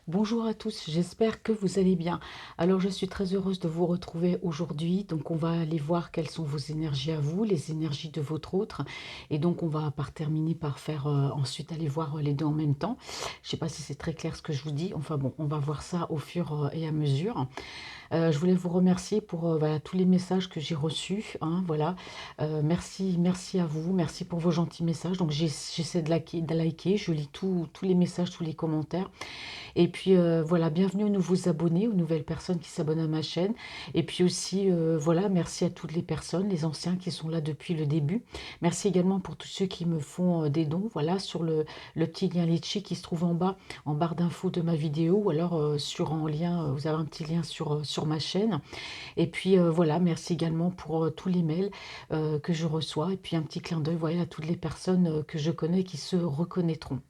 Bonjour à tous, j'espère que vous allez bien. Alors je suis très heureuse de vous retrouver aujourd'hui. Donc on va aller voir quelles sont vos énergies à vous, les énergies de votre autre. Et donc on va terminer par faire ensuite aller voir les deux en même temps. Je ne sais pas si c'est très clair ce que je vous dis. Enfin bon, on va voir ça au fur et à mesure. Je voulais vous remercier pour voilà, tous les messages que j'ai reçus, hein, voilà. Merci, merci à vous, merci pour vos gentils messages. Donc j'essaie de liker, je lis tous les messages, tous les commentaires. Et puis voilà, bienvenue aux nouveaux abonnés, aux nouvelles personnes qui s'abonnent à ma chaîne. Et puis aussi, voilà, merci à toutes les personnes, les anciens qui sont là depuis le début. Merci également pour tous ceux qui me font des dons, voilà, sur le petit lien Litchi qui se trouve en barre d'infos de ma vidéo, ou alors en lien, vous avez un petit lien sur ma chaîne. Et puis voilà, merci également pour tous les mails que je reçois. Et puis un petit clin d'œil, voilà, à toutes les personnes que je connais qui se reconnaîtront.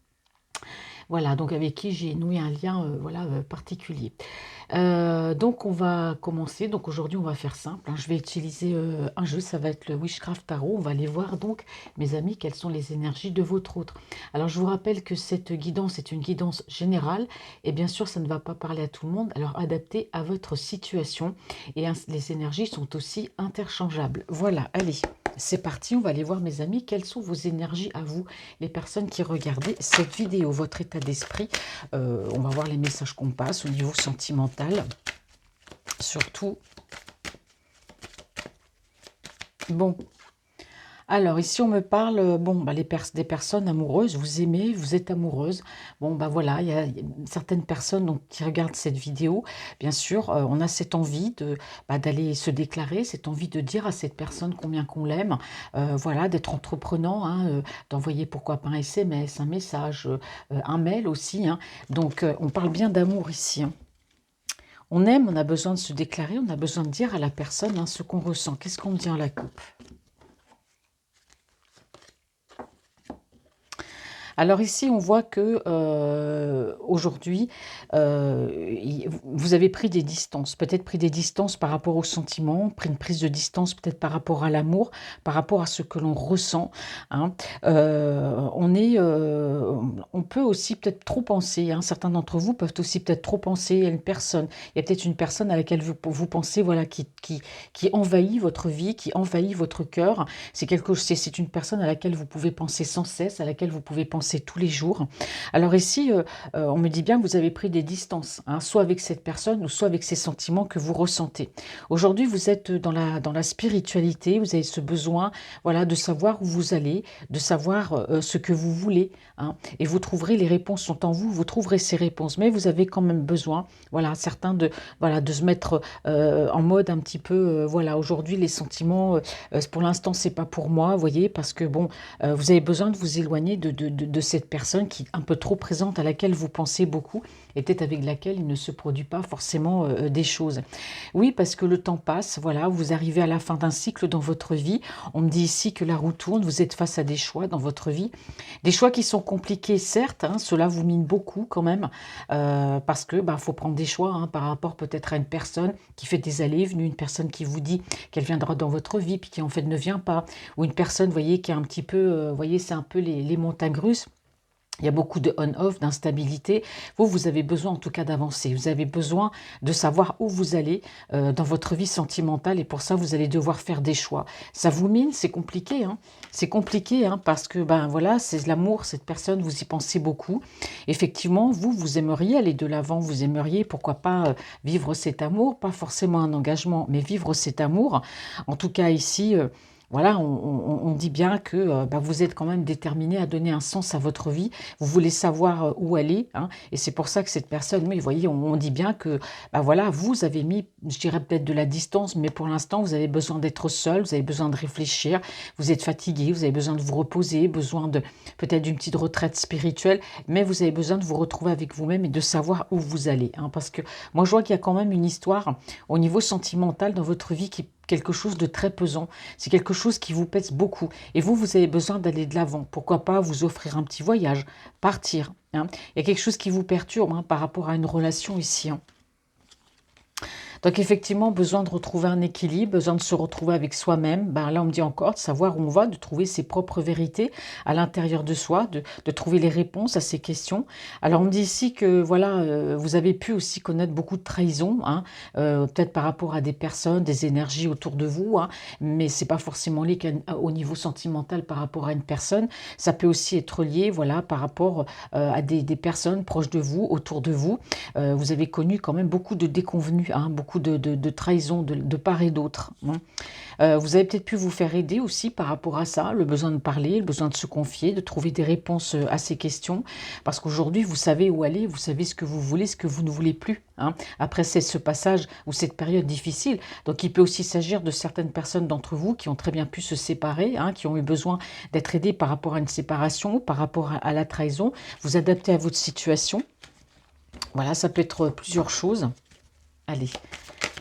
Voilà, donc avec qui j'ai noué un lien voilà, particulier. Donc on va commencer. Donc aujourd'hui on va faire simple, hein. Je vais utiliser un jeu, ça va être le Witchcraft Tarot. On va aller voir donc, mes amis, quelles sont les énergies de votre autre. Alors je vous rappelle que cette guidance est une guidance générale et bien sûr ça ne va pas parler à tout le monde, alors adaptée à votre situation. Et les énergies sont aussi interchangeables. Voilà, allez. C'est parti, on va aller voir, mes amis, quelles sont vos énergies à vous, les personnes qui regardez cette vidéo, votre état d'esprit. On va voir les messages qu'on passe au niveau sentimental, surtout. Bon, alors ici on me parle, bon, bah, des personnes amoureuses, vous aimez, vous êtes amoureuse. Bon, bah voilà, il y a certaines personnes donc, qui regardent cette vidéo. Bien sûr, on a cette envie d'aller se déclarer, cette envie de dire à cette personne combien qu'on l'aime. Voilà, d'être entreprenant, hein, d'envoyer pourquoi pas un SMS, un message, un mail aussi, hein. Donc on parle bien d'amour ici, hein. On aime, on a besoin de se déclarer, on a besoin de dire à la personne, hein, ce qu'on ressent. Qu'est-ce qu'on me dit à la coupe? Alors ici, on voit que aujourd'hui, vous avez pris des distances, peut-être pris des distances par rapport aux sentiments, pris une prise de distance peut-être par rapport à l'amour, par rapport à ce que l'on ressent, hein. On peut aussi peut-être trop penser, hein. Certains d'entre vous peuvent aussi peut-être trop penser à une personne. Il y a peut-être une personne à laquelle vous pensez, voilà, qui envahit votre vie, qui envahit votre cœur. C'est une personne à laquelle vous pouvez penser sans cesse, à laquelle vous pouvez penser tous les jours. Alors ici, on me dit bien que vous avez pris des distances, hein, soit avec cette personne ou soit avec ces sentiments que vous ressentez. Aujourd'hui, vous êtes dans la spiritualité, vous avez ce besoin, voilà, de savoir où vous allez, de savoir ce que vous voulez, hein, et vous trouverez, les réponses sont en vous, vous trouverez ces réponses, mais vous avez quand même besoin, voilà, certains voilà, de se mettre en mode un petit peu, voilà, aujourd'hui les sentiments, pour l'instant c'est pas pour moi, vous voyez, parce que bon, vous avez besoin de vous éloigner de cette personne qui est un peu trop présente, à laquelle vous pensez beaucoup, et peut-être avec laquelle il ne se produit pas forcément des choses. Oui, parce que le temps passe, voilà, vous arrivez à la fin d'un cycle dans votre vie. On me dit ici que la roue tourne, vous êtes face à des choix dans votre vie. Des choix qui sont compliqués, certes, hein, cela vous mine beaucoup quand même, parce que faut prendre des choix, hein, par rapport peut-être à une personne qui fait des allées et venues, une personne qui vous dit qu'elle viendra dans votre vie, puis qui en fait ne vient pas, ou une personne, vous voyez, qui est un petit peu, vous voyez, c'est un peu les montagnes russes. Il y a beaucoup de on-off, d'instabilité. Vous avez besoin en tout cas d'avancer. Vous avez besoin de savoir où vous allez dans votre vie sentimentale, et pour ça, vous allez devoir faire des choix. Ça vous mine, c'est compliqué, hein. C'est compliqué, hein, parce que, voilà, c'est l'amour, cette personne, vous y pensez beaucoup. Effectivement, vous aimeriez aller de l'avant, vous aimeriez, pourquoi pas, vivre cet amour, pas forcément un engagement, mais vivre cet amour. En tout cas, ici... voilà, on dit bien que vous êtes quand même déterminé à donner un sens à votre vie. Vous voulez savoir où aller, hein, et c'est pour ça que cette personne, oui, vous voyez, on dit bien que voilà, vous avez mis, je dirais peut-être de la distance, mais pour l'instant, vous avez besoin d'être seul, vous avez besoin de réfléchir, vous êtes fatigué, vous avez besoin de vous reposer, besoin de peut-être d'une petite retraite spirituelle, mais vous avez besoin de vous retrouver avec vous-même et de savoir où vous allez, hein, parce que moi, je vois qu'il y a quand même une histoire au niveau sentimental dans votre vie qui est quelque chose de très pesant, c'est quelque chose qui vous pèse beaucoup. Et vous avez besoin d'aller de l'avant. Pourquoi pas vous offrir un petit voyage, partir, hein. Il y a quelque chose qui vous perturbe, hein, par rapport à une relation ici, hein. Donc effectivement, besoin de retrouver un équilibre, besoin de se retrouver avec soi-même. Ben, là, on me dit encore de savoir où on va, de trouver ses propres vérités à l'intérieur de soi, de trouver les réponses à ces questions. Alors, on me dit ici que voilà, vous avez pu aussi connaître beaucoup de trahison, hein, peut-être par rapport à des personnes, des énergies autour de vous, hein, mais c'est pas forcément lié au niveau sentimental par rapport à une personne. Ça peut aussi être lié, voilà, par rapport à des personnes proches de vous, autour de vous. Vous avez connu quand même beaucoup de déconvenues, hein, beaucoup de trahisons de part et d'autre, hein. Vous avez peut-être pu vous faire aider aussi par rapport à ça, le besoin de parler, le besoin de se confier, de trouver des réponses à ces questions. Parce qu'aujourd'hui, vous savez où aller, vous savez ce que vous voulez, ce que vous ne voulez plus, hein. Après, c'est ce passage ou cette période difficile. Donc, il peut aussi s'agir de certaines personnes d'entre vous qui ont très bien pu se séparer, hein, qui ont eu besoin d'être aidées par rapport à une séparation, par rapport à la trahison. Vous adaptez à votre situation. Voilà, ça peut être plusieurs choses. Allez,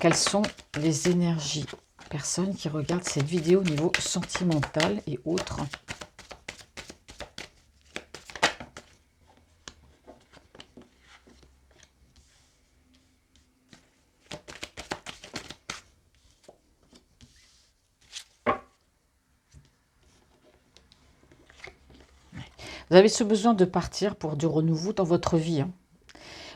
quelles sont les énergies personnes qui regardent cette vidéo au niveau sentimental et autres? Vous avez ce besoin de partir pour du renouveau dans votre vie, hein.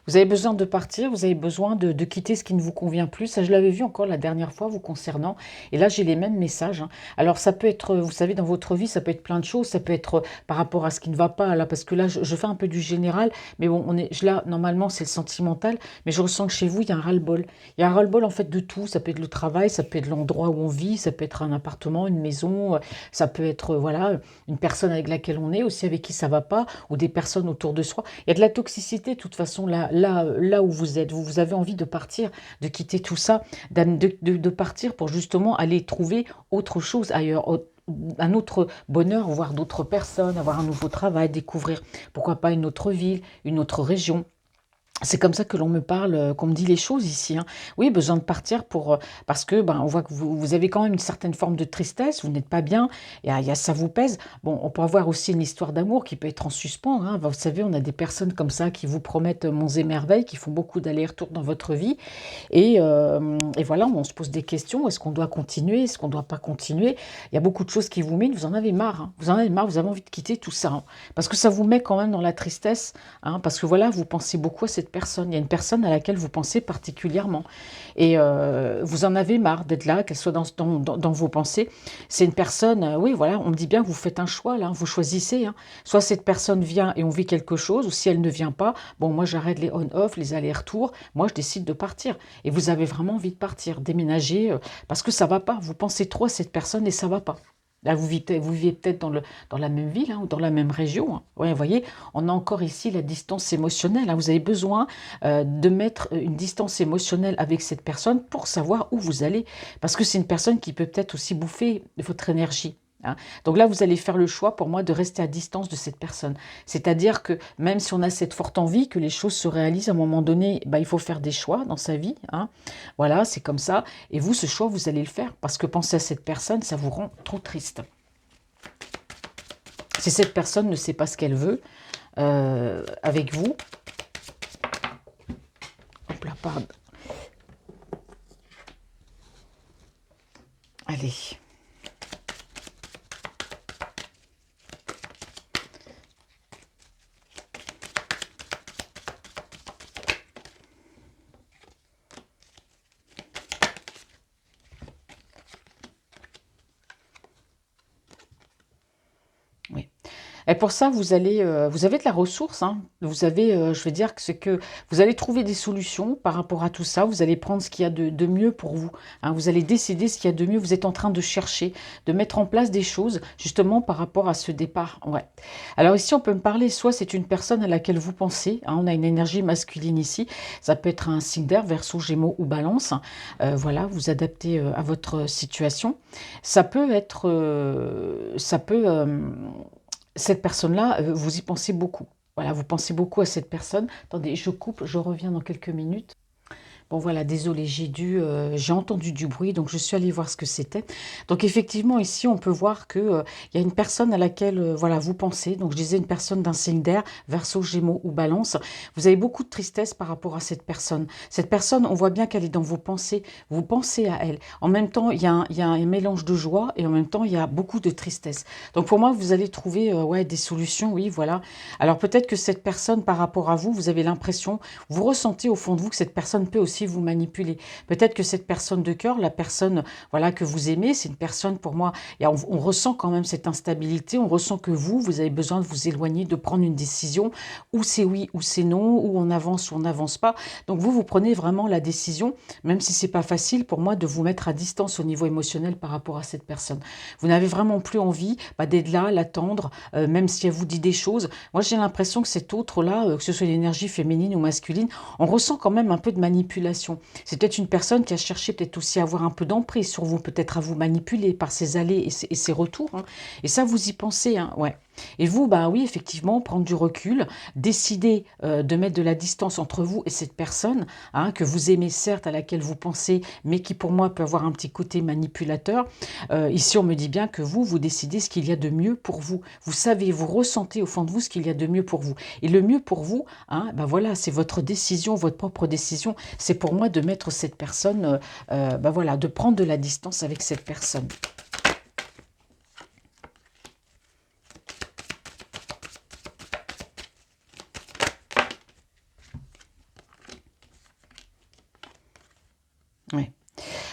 Vous avez besoin de partir, vous avez besoin de quitter ce qui ne vous convient plus. Ça, je l'avais vu encore la dernière fois vous concernant. Et là, j'ai les mêmes messages, hein. Alors, ça peut être, vous savez, dans votre vie, ça peut être plein de choses. Ça peut être par rapport à ce qui ne va pas, là, parce que là, je fais un peu du général. Mais bon, là, normalement, c'est le sentimental. Mais je ressens que chez vous, il y a un ras-le-bol. Il y a un ras-le-bol, en fait, de tout. Ça peut être le travail, ça peut être l'endroit où on vit, ça peut être un appartement, une maison. Ça peut être, voilà, une personne avec laquelle on est, aussi avec qui ça va pas, ou des personnes autour de soi. Il y a de la toxicité, de toute façon, là où vous êtes. Vous avez envie de partir, de quitter tout ça, de partir pour justement aller trouver autre chose ailleurs, un autre bonheur, voir d'autres personnes, avoir un nouveau travail, découvrir, pourquoi pas une autre ville, une autre région. C'est comme ça que l'on me parle, qu'on me dit les choses ici, hein. Oui, besoin de partir parce que ben, on voit que vous avez quand même une certaine forme de tristesse, vous n'êtes pas bien, ça vous pèse. Bon, on peut avoir aussi une histoire d'amour qui peut être en suspens, hein. Vous savez, on a des personnes comme ça qui vous promettent monts et merveilles, qui font beaucoup d'allers-retours dans votre vie. Et voilà, on se pose des questions. Est-ce qu'on doit continuer? Est-ce qu'on ne doit pas continuer? Il y a beaucoup de choses qui vous minent. Vous en avez marre, hein. Vous en avez marre, vous avez envie de quitter tout ça, hein. Parce que ça vous met quand même dans la tristesse, hein, parce que voilà, vous pensez beaucoup à cette personne. Il y a une personne à laquelle vous pensez particulièrement. Et vous en avez marre d'être là, qu'elle soit dans vos pensées. C'est une personne, oui, voilà, on me dit bien que vous faites un choix, là, hein, vous choisissez, hein. Soit cette personne vient et on vit quelque chose, ou si elle ne vient pas, bon, moi j'arrête les on-off, les allers-retours, moi je décide de partir. Et vous avez vraiment envie de partir, déménager, parce que ça va pas. Vous pensez trop à cette personne et ça va pas. Là, vous vivez peut-être dans la même ville, hein, ou dans la même région, hein. Ouais, vous voyez, on a encore ici la distance émotionnelle, hein. Vous avez besoin de mettre une distance émotionnelle avec cette personne pour savoir où vous allez. Parce que c'est une personne qui peut peut-être aussi bouffer votre énergie, hein. Donc là, vous allez faire le choix, pour moi, de rester à distance de cette personne. C'est-à-dire que même si on a cette forte envie que les choses se réalisent, à un moment donné, bah, il faut faire des choix dans sa vie, hein. Voilà, c'est comme ça. Et vous, ce choix, vous allez le faire. Parce que penser à cette personne, ça vous rend trop triste. Si cette personne ne sait pas ce qu'elle veut avec vous, hop là, pardon. Allez. Oui. Et pour ça, vous avez de la ressource, hein. Vous avez, je veux dire que c'est que vous allez trouver des solutions par rapport à tout ça. Vous allez prendre ce qu'il y a de mieux pour vous, hein. Vous allez décider ce qu'il y a de mieux. Vous êtes en train de chercher, de mettre en place des choses justement par rapport à ce départ. Ouais. Alors ici, on peut me parler, soit c'est une personne à laquelle vous pensez, hein. On a une énergie masculine ici. Ça peut être un signe d'air, Verseau, Gémeaux ou Balance. Voilà, vous adaptez à votre situation. Ça peut être, cette personne-là, vous y pensez beaucoup. Voilà, vous pensez beaucoup à cette personne. Attendez, je coupe, je reviens dans quelques minutes. Bon voilà, désolé, j'ai entendu du bruit, donc je suis allée voir ce que c'était. Donc effectivement, ici, on peut voir que il y a une personne à laquelle voilà, vous pensez. Donc je disais une personne d'un signe d'air, Verseau, Gémeaux ou Balance. Vous avez beaucoup de tristesse par rapport à cette personne. Cette personne, on voit bien qu'elle est dans vos pensées. Vous pensez à elle. En même temps, il y a un mélange de joie et en même temps, il y a beaucoup de tristesse. Donc pour moi, vous allez trouver ouais, des solutions, oui, voilà. Alors peut-être que cette personne, par rapport à vous, vous avez l'impression, vous ressentez au fond de vous que cette personne peut aussi vous manipuler. Peut-être que cette personne de cœur, la personne voilà que vous aimez, c'est une personne pour moi, et on ressent quand même cette instabilité, on ressent que vous avez besoin de vous éloigner, de prendre une décision, ou c'est oui ou c'est non, ou on avance ou on n'avance pas. Donc vous prenez vraiment la décision, même si c'est pas facile pour moi de vous mettre à distance au niveau émotionnel par rapport à cette personne. Vous n'avez vraiment plus envie d'être là, l'attendre, même si elle vous dit des choses. Moi j'ai l'impression que cet autre-là, que ce soit l'énergie féminine ou masculine, on ressent quand même un peu de manipulation. C'est peut-être une personne qui a cherché peut-être aussi à avoir un peu d'emprise sur vous, peut-être à vous manipuler par ses allées et ses retours, hein. Et ça, vous y pensez, hein, ouais. Et vous, bah oui, effectivement, prendre du recul, décider de mettre de la distance entre vous et cette personne, hein, que vous aimez certes, à laquelle vous pensez, mais qui pour moi peut avoir un petit côté manipulateur. Ici, on me dit bien que vous décidez ce qu'il y a de mieux pour vous. Vous savez, vous ressentez au fond de vous ce qu'il y a de mieux pour vous. Et le mieux pour vous, hein, bah voilà, c'est votre décision, votre propre décision. C'est pour moi de mettre cette personne, bah voilà, de prendre de la distance avec cette personne. Ouais.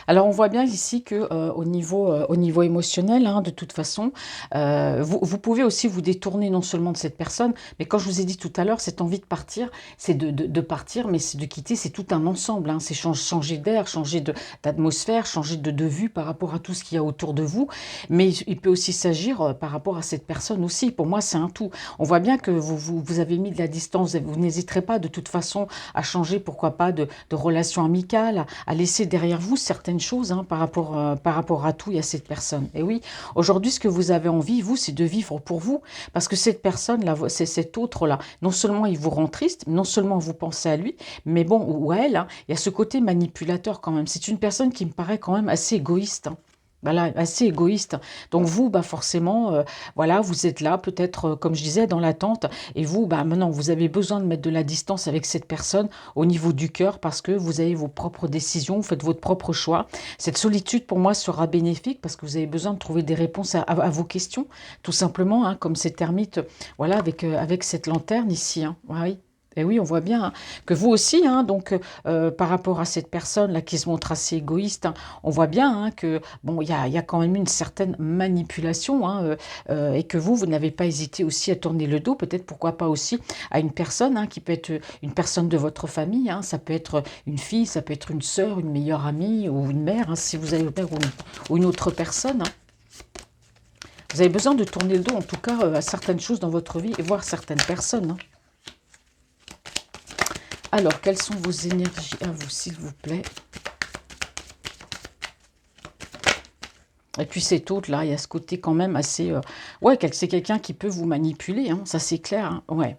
Alors, on voit bien ici que au niveau émotionnel, hein, de toute façon, vous pouvez aussi vous détourner non seulement de cette personne, mais quand je vous ai dit tout à l'heure, cette envie de partir, c'est de partir, mais c'est de quitter, c'est tout un ensemble, hein, c'est changer d'air, changer d'atmosphère, changer de vue par rapport à tout ce qu'il y a autour de vous, mais il peut aussi s'agir par rapport à cette personne aussi. Pour moi, c'est un tout. On voit bien que vous avez mis de la distance, vous n'hésiterez pas de toute façon à changer, pourquoi pas, de relations amicales, à laisser derrière vous certaines choses, hein, par rapport à tout et à cette personne. Et oui, aujourd'hui, ce que vous avez envie, vous, c'est de vivre pour vous, parce que cette personne-là, c'est cet autre-là, non seulement il vous rend triste, non seulement vous pensez à lui, mais bon, ou à elle, hein, il y a ce côté manipulateur quand même. C'est une personne qui me paraît quand même assez égoïste, hein. Voilà, assez égoïste. Donc vous, bah forcément, voilà, vous êtes là, peut-être, comme je disais, dans l'attente. Et vous, bah maintenant, vous avez besoin de mettre de la distance avec cette personne au niveau du cœur parce que vous avez vos propres décisions, vous faites votre propre choix. Cette solitude, pour moi, sera bénéfique parce que vous avez besoin de trouver des réponses à vos questions, tout simplement, hein, comme cette ermite, voilà, avec cette lanterne ici, hein. Oui. Et oui, on voit bien, hein, que vous aussi, hein, donc par rapport à cette personne-là qui se montre assez égoïste, hein, on voit bien, hein, que bon, il y a quand même une certaine manipulation, hein, et que vous n'avez pas hésité aussi à tourner le dos, peut-être pourquoi pas aussi à une personne, hein, qui peut être une personne de votre famille, hein, ça peut être une fille, ça peut être une sœur, une meilleure amie ou une mère, hein, si vous avez une mère ou une autre personne, hein. Vous avez besoin de tourner le dos, en tout cas, à certaines choses dans votre vie et voir certaines personnes, hein. Alors, quelles sont vos énergies à vous, s'il vous plaît? Et puis cet autre-là, il y a ce côté quand même assez... ouais, c'est quelqu'un qui peut vous manipuler, hein, ça c'est clair, hein, ouais.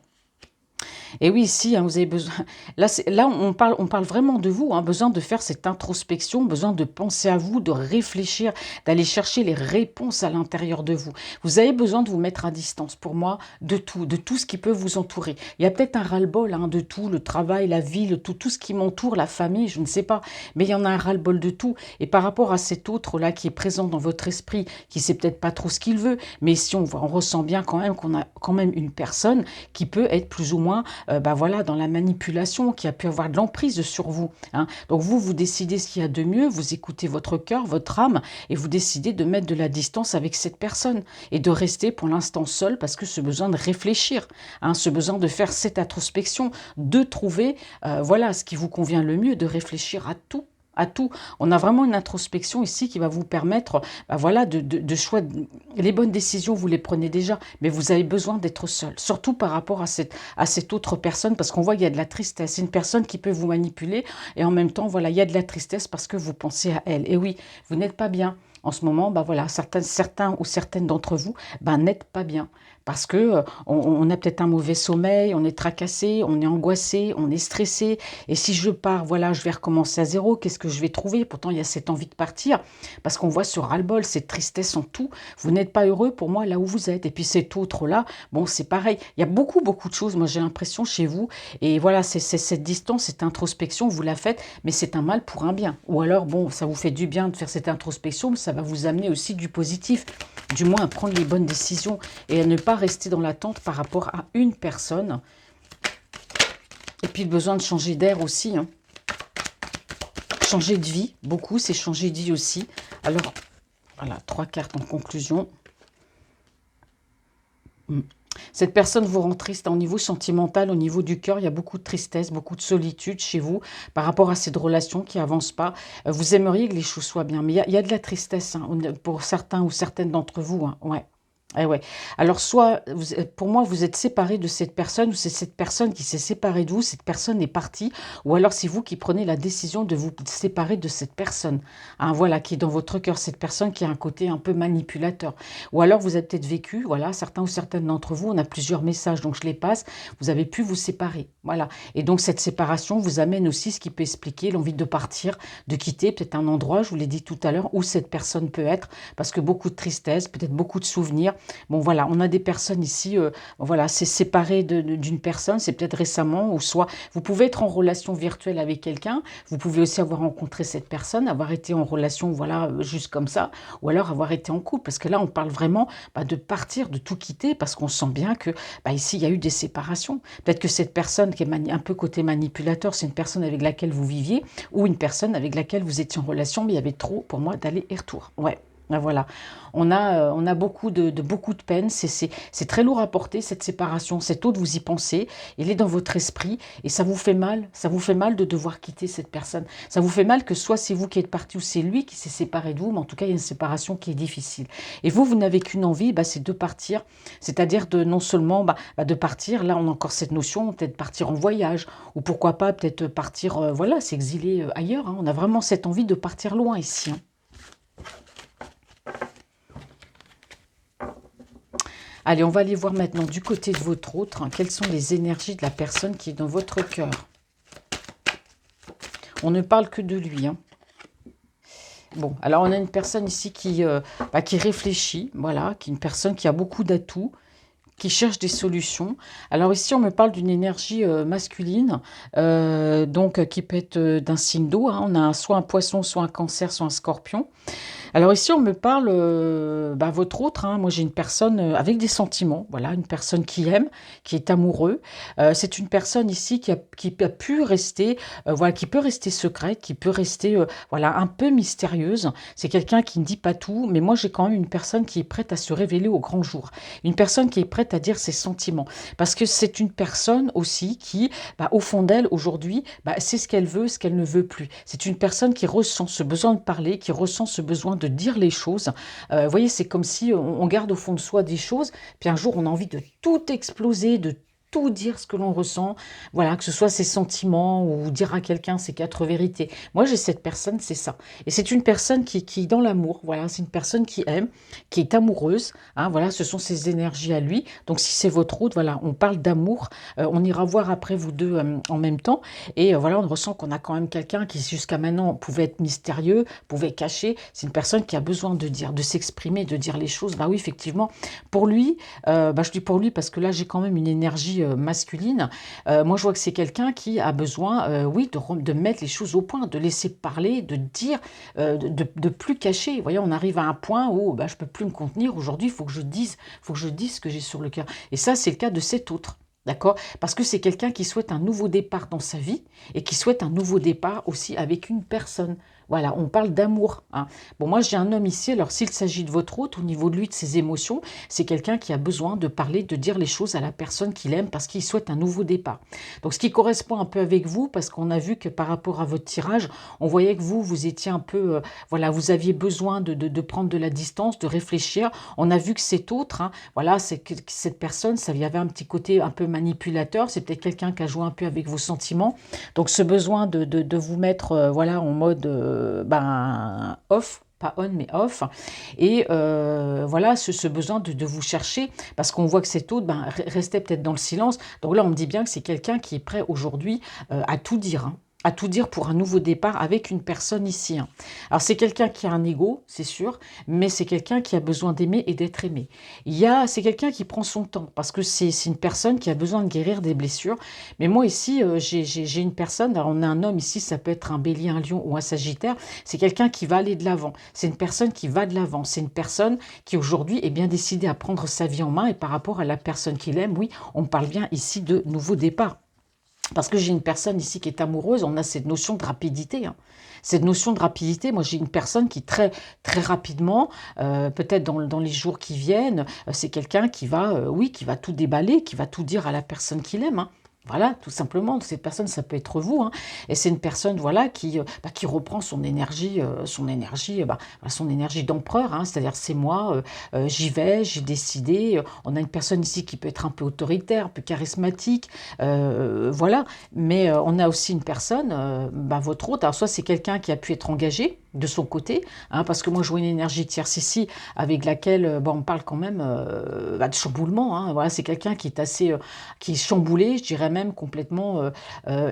Et oui, ici, hein, vous avez besoin... Là, là on parle vraiment de vous, hein, besoin de faire cette introspection, besoin de penser à vous, de réfléchir, d'aller chercher les réponses à l'intérieur de vous. Vous avez besoin de vous mettre à distance, pour moi, de tout ce qui peut vous entourer. Il y a peut-être un ras-le-bol, hein, de tout, le travail, la vie, tout ce qui m'entoure, la famille, je ne sais pas. Mais il y en a un ras-le-bol de tout. Et par rapport à cet autre-là qui est présent dans votre esprit, qui sait peut-être pas trop ce qu'il veut, mais si on ressent bien quand même qu'on a quand même une personne qui peut être plus ou moins bah voilà, dans la manipulation, qui a pu avoir de l'emprise sur vous, hein. Donc vous décidez ce qu'il y a de mieux, vous écoutez votre cœur, votre âme, et vous décidez de mettre de la distance avec cette personne et de rester pour l'instant seul parce que ce besoin de réfléchir, hein, ce besoin de faire cette introspection, de trouver voilà, ce qui vous convient le mieux, de réfléchir à tout. À tout. On a vraiment une introspection ici qui va vous permettre, bah voilà, de choisir. Les bonnes décisions, vous les prenez déjà, mais vous avez besoin d'être seul, surtout par rapport à cette autre personne, parce qu'on voit qu'il y a de la tristesse. C'est une personne qui peut vous manipuler, et en même temps, voilà, il y a de la tristesse parce que vous pensez à elle. Et oui, vous n'êtes pas bien. En ce moment, bah voilà, certains ou certaines d'entre vous bah, n'êtes pas bien. Parce que on a peut-être un mauvais sommeil, on est tracassé, on est angoissé, on est stressé. Et si je pars, voilà, je vais recommencer à zéro, qu'est-ce que je vais trouver? Pourtant, il y a cette envie de partir. Parce qu'on voit ce ras-le-bol, cette tristesse en tout. Vous n'êtes pas heureux pour moi là où vous êtes. Et puis cet autre-là, bon, c'est pareil. Il y a beaucoup, beaucoup de choses, moi j'ai l'impression chez vous. Et voilà, c'est cette distance, cette introspection, vous la faites, mais c'est un mal pour un bien. Ou alors, bon, ça vous fait du bien de faire cette introspection, mais ça va vous amener aussi du positif. Du moins à prendre les bonnes décisions et à ne pas rester dans l'attente par rapport à une personne. Et puis le besoin de changer d'air aussi. Hein. Changer de vie, beaucoup, c'est changer de vie aussi. Alors, voilà, 3 cartes en conclusion. Cette personne vous rend triste au niveau sentimental, au niveau du cœur. Il y a beaucoup de tristesse, beaucoup de solitude chez vous par rapport à cette relation qui avance pas. Vous aimeriez que les choses soient bien, mais il y a de la tristesse hein, pour certains ou certaines d'entre vous. Hein, ouais. Eh ouais. Alors, soit, pour moi, vous êtes séparé de cette personne, ou c'est cette personne qui s'est séparée de vous, cette personne est partie, ou alors c'est vous qui prenez la décision de vous séparer de cette personne. Hein, voilà, qui est dans votre cœur, cette personne qui a un côté un peu manipulateur. Ou alors vous avez peut-être vécu, voilà, certains ou certaines d'entre vous, on a plusieurs messages, donc je les passe, vous avez pu vous séparer. Voilà. Et donc cette séparation vous amène aussi ce qui peut expliquer l'envie de partir, de quitter peut-être un endroit, je vous l'ai dit tout à l'heure, où cette personne peut être, parce que beaucoup de tristesse, peut-être beaucoup de souvenirs. Bon, voilà, on a des personnes ici, voilà, c'est séparé d'une personne, c'est peut-être récemment, ou soit vous pouvez être en relation virtuelle avec quelqu'un, vous pouvez aussi avoir rencontré cette personne, avoir été en relation, voilà, juste comme ça, ou alors avoir été en couple, parce que là, on parle vraiment bah, de partir, de tout quitter, parce qu'on sent bien que bah, ici, il y a eu des séparations. Peut-être que cette personne qui est un peu côté manipulateur, c'est une personne avec laquelle vous viviez, ou une personne avec laquelle vous étiez en relation, mais il y avait trop, pour moi, d'aller et retour. Ouais. Voilà, on a beaucoup beaucoup de peine, c'est très lourd à porter cette séparation, cet autre vous y pensez, il est dans votre esprit et ça vous fait mal de devoir quitter cette personne, ça vous fait mal que soit c'est vous qui êtes parti ou c'est lui qui s'est séparé de vous, mais en tout cas il y a une séparation qui est difficile. Et vous n'avez qu'une envie, bah, c'est de partir, c'est-à-dire de non seulement de partir, là on a encore cette notion, peut-être partir en voyage, ou pourquoi pas peut-être partir, voilà, s'exiler ailleurs, hein. On a vraiment cette envie de partir loin ici, hein. Allez, on va aller voir maintenant du côté de votre autre, hein, quelles sont les énergies de la personne qui est dans votre cœur. On ne parle que de lui. Hein. Bon, alors on a une personne ici qui réfléchit, voilà, qui est une personne qui a beaucoup d'atouts, qui cherche des solutions. Alors ici, on me parle d'une énergie masculine, donc qui peut être d'un signe d'eau. Hein. On a soit un poisson, soit un cancer, soit un scorpion. Alors ici, on me parle, votre autre, hein, moi j'ai une personne avec des sentiments, voilà, une personne qui aime, qui est amoureux. C'est une personne ici qui a pu rester, voilà, qui peut rester secrète, qui peut rester, voilà, un peu mystérieuse. C'est quelqu'un qui ne dit pas tout, mais moi j'ai quand même une personne qui est prête à se révéler au grand jour. Une personne qui est prête à dire ses sentiments. Parce que c'est une personne aussi qui, au fond d'elle, aujourd'hui, c'est ce qu'elle veut, ce qu'elle ne veut plus. C'est une personne qui ressent ce besoin de parler, qui ressent ce besoin de dire les choses. Vous voyez, c'est comme si on garde au fond de soi des choses, puis un jour on a envie de tout exploser, de tout dire ce que l'on ressent, voilà, que ce soit ses sentiments ou dire à quelqu'un ses 4 vérités. Moi, j'ai cette personne, c'est ça. Et c'est une personne qui est dans l'amour, voilà, c'est une personne qui aime, qui est amoureuse, hein, voilà, ce sont ses énergies à lui. Donc, si c'est votre route, voilà, on parle d'amour, on ira voir après vous deux en même temps, et voilà, on ressent qu'on a quand même quelqu'un qui, jusqu'à maintenant, pouvait être mystérieux, pouvait cacher. C'est une personne qui a besoin de dire, de s'exprimer, de dire les choses. Bah oui, effectivement, pour lui, je dis pour lui parce que là, j'ai quand même une énergie masculine. Moi, je vois que c'est quelqu'un qui a besoin, oui, de mettre les choses au point, de laisser parler, de dire, de plus cacher. Vous voyez, on arrive à un point où je peux plus me contenir. Aujourd'hui, il faut que je dise ce que j'ai sur le cœur. Et ça, c'est le cas de cet autre. D'accord? Parce que c'est quelqu'un qui souhaite un nouveau départ dans sa vie et qui souhaite un nouveau départ aussi avec une personne. Voilà, on parle d'amour. Hein. Bon, moi, j'ai un homme ici. Alors, s'il s'agit de votre hôte, au niveau de lui, de ses émotions, c'est quelqu'un qui a besoin de parler, de dire les choses à la personne qu'il aime parce qu'il souhaite un nouveau départ. Donc, ce qui correspond un peu avec vous, parce qu'on a vu que par rapport à votre tirage, on voyait que vous étiez un peu, voilà, vous aviez besoin de prendre de la distance, de réfléchir. On a vu que cet autre, hein, voilà, c'est que cette personne, ça y avait un petit côté un peu manipulateur. C'est peut-être quelqu'un qui a joué un peu avec vos sentiments. Donc, ce besoin de vous mettre, voilà, en mode off, pas on mais off, et voilà ce besoin de vous chercher, parce qu'on voit que cet autre restait peut-être dans le silence. Donc là on me dit bien que c'est quelqu'un qui est prêt aujourd'hui à tout dire, hein, à tout dire pour un nouveau départ avec une personne ici, hein. Alors c'est quelqu'un qui a un ego, c'est sûr, mais c'est quelqu'un qui a besoin d'aimer et d'être aimé. C'est quelqu'un qui prend son temps, parce que c'est une personne qui a besoin de guérir des blessures. Mais moi ici, j'ai une personne, alors on a un homme ici, ça peut être un bélier, un lion ou un sagittaire, c'est quelqu'un qui va aller de l'avant, c'est une personne qui va de l'avant, c'est une personne qui aujourd'hui est bien décidée à prendre sa vie en main, et par rapport à la personne qu'il aime, oui, on parle bien ici de nouveau départ. Parce que j'ai une personne ici qui est amoureuse, on a cette notion de rapidité, hein. Cette notion de rapidité, moi j'ai une personne qui très rapidement, peut-être dans les jours qui viennent, c'est quelqu'un qui va, oui, qui va tout déballer, qui va tout dire à la personne qu'il aime, hein. Voilà, tout simplement. Cette personne, ça peut être vous, hein. Et c'est une personne, voilà, qui reprend son énergie d'empereur, hein. C'est-à-dire, c'est moi, j'y vais, j'ai décidé. On a une personne ici qui peut être un peu autoritaire, un peu charismatique, voilà. Mais on a aussi une personne, votre hôte. Alors, soit c'est quelqu'un qui a pu être engagé de son côté, hein, parce que moi, je vois une énergie tierce ici, avec laquelle, on parle quand même de chamboulement, hein. Voilà, c'est quelqu'un qui est assez, qui est chamboulé, je dirais même complètement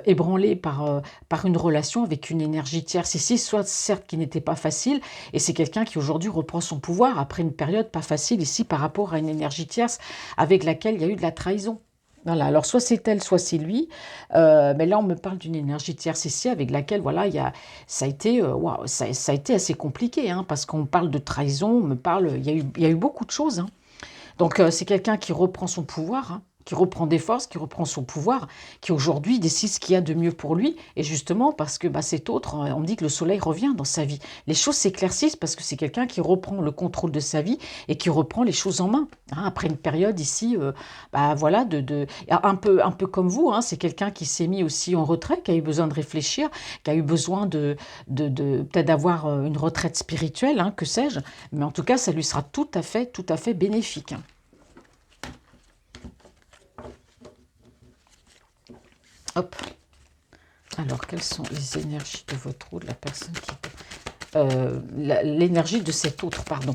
ébranlé par une relation avec une énergie tierce ici, soit certes qui n'était pas facile, et c'est quelqu'un qui aujourd'hui reprend son pouvoir après une période pas facile ici par rapport à une énergie tierce avec laquelle il y a eu de la trahison. Voilà, alors soit c'est elle, soit c'est lui, mais là on me parle d'une énergie tierce ici avec laquelle, voilà, ça a été, waouh, ça a été assez compliqué, hein, parce qu'on parle de trahison, on me parle, il y a eu beaucoup de choses, hein. Donc c'est quelqu'un qui reprend son pouvoir, hein, qui reprend des forces, qui reprend son pouvoir, qui aujourd'hui décide ce qu'il y a de mieux pour lui. Et justement, parce que cet autre, on me dit que le soleil revient dans sa vie. Les choses s'éclaircissent parce que c'est quelqu'un qui reprend le contrôle de sa vie et qui reprend les choses en main, hein, après une période ici, voilà, un peu comme vous, hein, c'est quelqu'un qui s'est mis aussi en retrait, qui a eu besoin de réfléchir, qui a eu besoin peut-être d'avoir une retraite spirituelle, hein, que sais-je. Mais en tout cas, ça lui sera tout à fait bénéfique, hein. Hop. Alors, quelles sont les énergies de votre ou de la personne qui... l'énergie de cet autre, pardon.